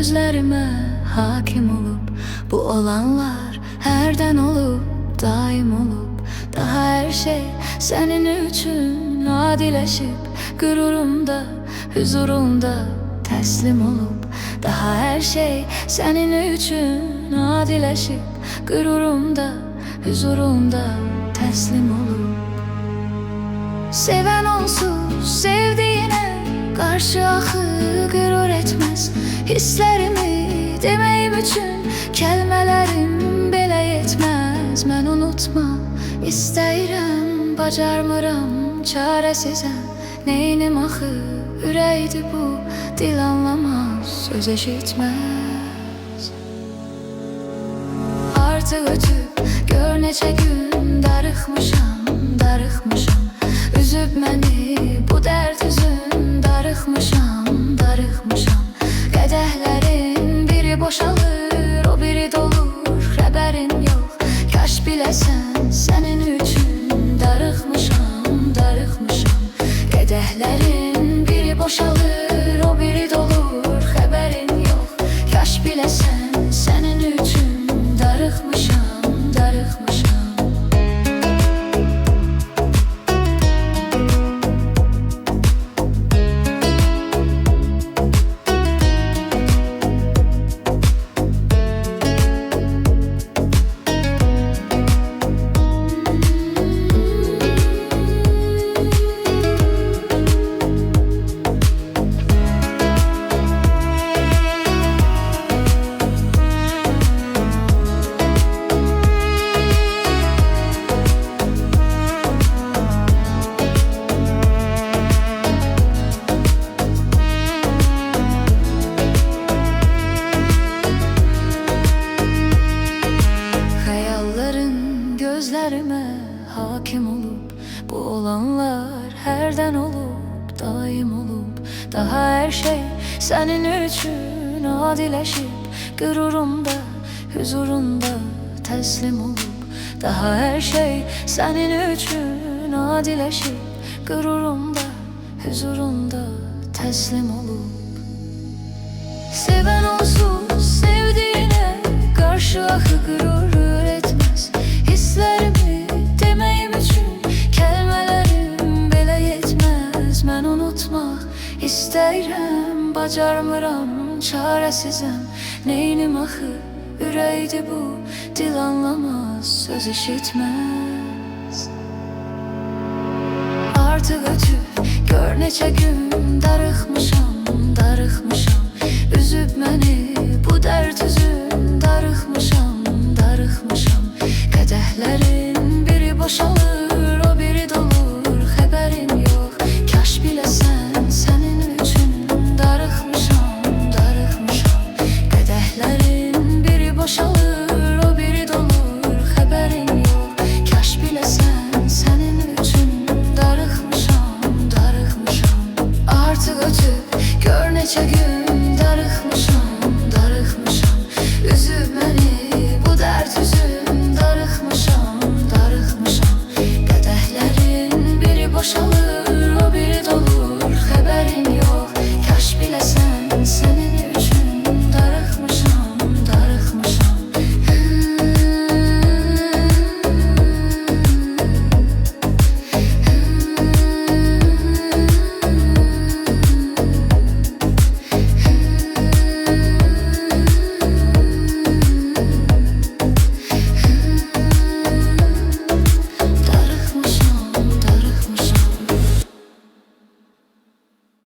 gözlerime hakim olup, bu olanlar herden olup, daim olup, daha her şey senin için adileşip, gururumda, huzurumda teslim olup, daha her şey senin için adileşip, gururumda, huzurumda teslim olup. Seven onsuz sevdiğine karşı ahı gurur etmez. Hislerimi demeyim için kelimelerim belə yetmez. Mən unutma istəyirəm, bacarmıram, çaresizəm. Neynim axı, ürəkdir bu, dil anlamaz, söz eşitmez. Artıq ötüb gör neçə gün darıxmışam, darıxmışam. Üzüb məni bu dərd üzün, darıxmışam, darıxmışam. Qədəhlərin biri boşalır, o biri dolur, xəbərin yox. Kaş biləsən, sənin üçün darıxmışam, darıxmışam. Qədəhlərin biri boşalır, o biri dolur, xəbərin yox. Kaş biləsən, sənin üçün darıxmışam, darıxmışam. Gözlerime hakim olup, bu olanlar herden olup, daim olup, daha her şey senin için adileşip, gururumda, huzurunda teslim olup, daha her şey senin için adileşip, gururumda, huzurunda teslim olup. Seven onsuz sevdiğine karşı ahı gurur etmez. Hislerimi demeyim için kelimelerim belə yetmez. Mən unutmaq istəyirəm, bacarmıram, çaresizəm. Neynim axı, ürəkdir bu, dil anlamaz, söz eşitmez. Artıq ötüb gör neçə gün darıxmışam, darıxmışam. Üzüb məni bu dərd üzün, darıxmışam, darıxmışam. Qədəhlərin biri boşalır,